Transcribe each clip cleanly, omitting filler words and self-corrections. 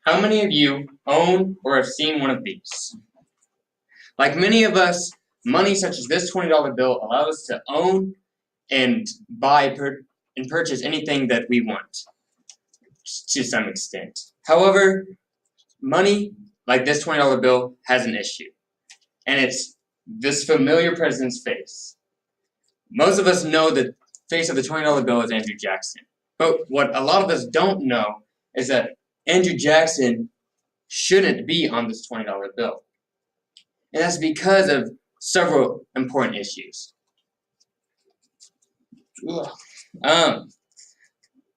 How many of you own or have seen one of these? Like many of us, money such as this $20 bill allows us to own and buy and purchase anything that we want to some extent. However, money like this $20 bill has an issue, and it's this familiar president's face. Most of us know the face of the $20 bill is Andrew Jackson, but what a lot of us don't know is that Andrew Jackson shouldn't be on this $20 bill. And that's because of several important issues.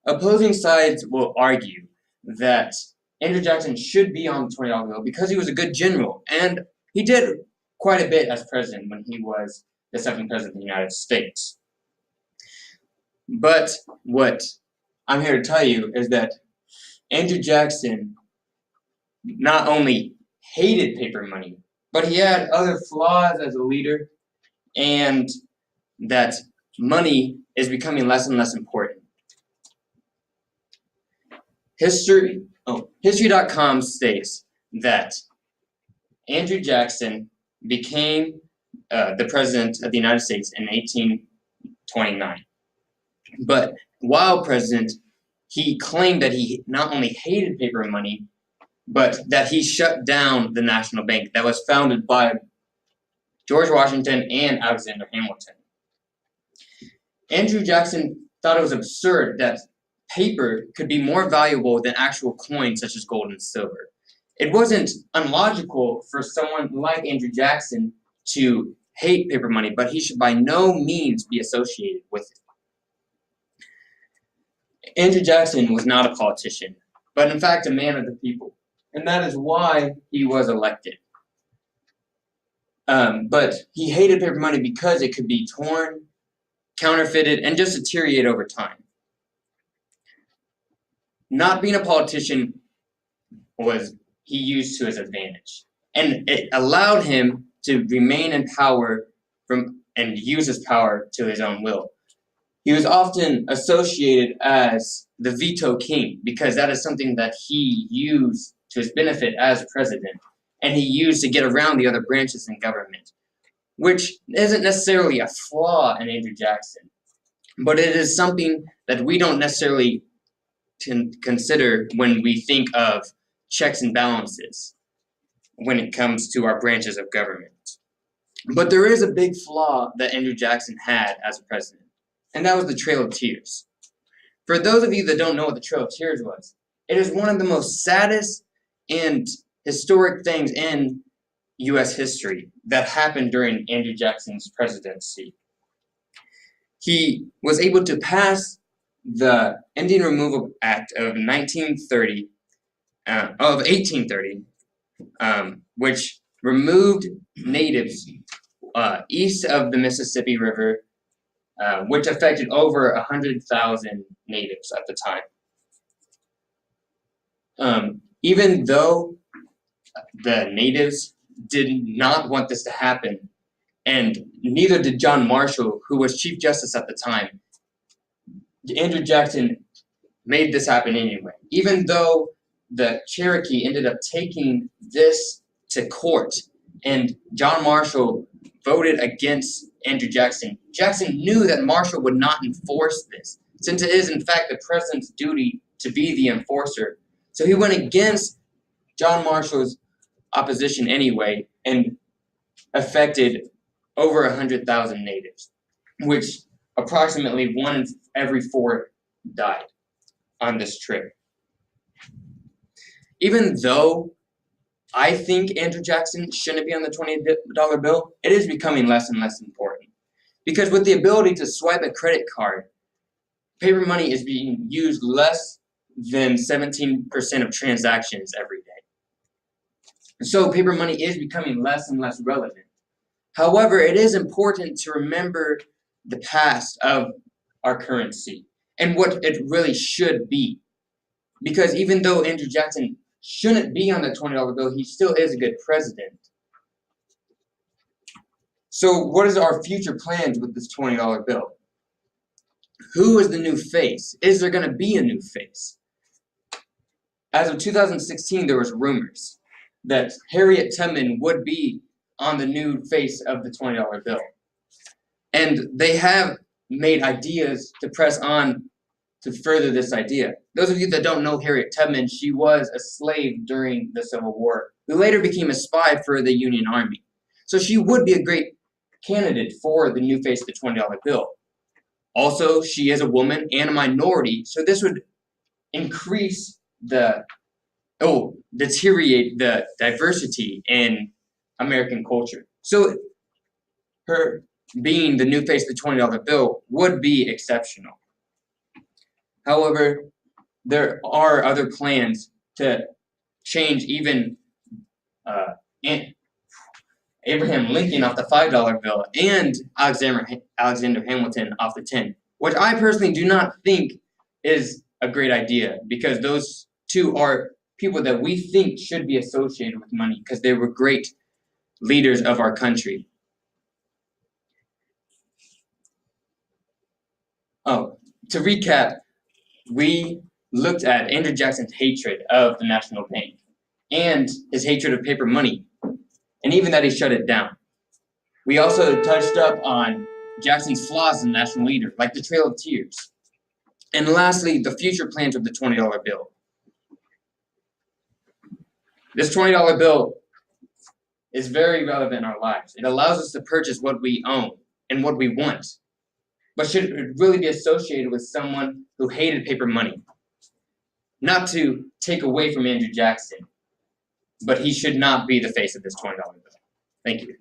Opposing sides will argue that Andrew Jackson should be on the $20 bill because he was a good general, and he did quite a bit as president when he was the second president of the United States. But what I'm here to tell you is that Andrew Jackson not only hated paper money, but he had other flaws as a leader, and that money is becoming less and less important. History.com states that Andrew Jackson became the president of the United States in 1829. But while president, he claimed that he not only hated paper money, but that he shut down the National Bank that was founded by George Washington and Alexander Hamilton. Andrew Jackson thought it was absurd that paper could be more valuable than actual coins such as gold and silver. It wasn't unlogical for someone like Andrew Jackson to hate paper money, but he should by no means be associated with it. Andrew Jackson was not a politician, but in fact a man of the people, and that is why he was elected. But he hated paper money because it could be torn, counterfeited, and just deteriorate over time. Not being a politician he used to his advantage, and it allowed him to remain in power and use his power to his own will. He was often associated as the veto king because that is something that he used to his benefit as president, and he used to get around the other branches in government, which isn't necessarily a flaw in Andrew Jackson, but it is something that we don't necessarily consider when we think of checks and balances when it comes to our branches of government. But there is a big flaw that Andrew Jackson had as a president, and that was the Trail of Tears. For those of you that don't know what the Trail of Tears was, it is one of the most saddest and historic things in U.S. history that happened during Andrew Jackson's presidency. He was able to pass the Indian Removal Act of 1830, which removed natives east of the Mississippi River, which affected over 100,000 natives at the time. Even though the natives did not want this to happen, and neither did John Marshall, who was Chief Justice at the time, Andrew Jackson made this happen anyway. Even though the Cherokee ended up taking this to court, and John Marshall voted against Andrew Jackson, Jackson knew that Marshall would not enforce this, since it is in fact the president's duty to be the enforcer. So he went against John Marshall's opposition anyway, and affected over 100,000 natives, which approximately 1 in every 4 died on this trip. Even though I think Andrew Jackson shouldn't be on the $20 bill, it is becoming less and less important. Because with the ability to swipe a credit card, paper money is being used less than 17% of transactions every day. So paper money is becoming less and less relevant. However, it is important to remember the past of our currency and what it really should be. Because even though Andrew Jackson shouldn't be on the $20 bill, he still is a good president. So what is our future plans with this $20 bill? Who is the new face? Is there going to be a new face? as of 2016, there was rumors that Harriet Tubman would be on the new face of the $20 bill. And they have made ideas to press on to further this idea. Those of you that don't know Harriet Tubman, she was a slave during the Civil War, who later became a spy for the Union Army. So she would be a great candidate for the new face of the $20 bill. Also, she is a woman and a minority, so this would increase deteriorate the diversity in American culture. So her being the new face of the $20 bill would be exceptional. However, there are other plans to change even Abraham Lincoln off the $5 bill and Alexander Hamilton off the 10, which I personally do not think is a great idea, because those two are people that we think should be associated with money because they were great leaders of our country. Oh, to recap, we looked at Andrew Jackson's hatred of the National Bank and his hatred of paper money, and even that he shut it down. We also touched up on Jackson's flaws as a national leader, like the Trail of Tears. And lastly, the future plans of the $20 bill. This $20 bill is very relevant in our lives. It allows us to purchase what we own and what we want. But should it really be associated with someone who hated paper money? Not to take away from Andrew Jackson, but he should not be the face of this $20 bill. Thank you.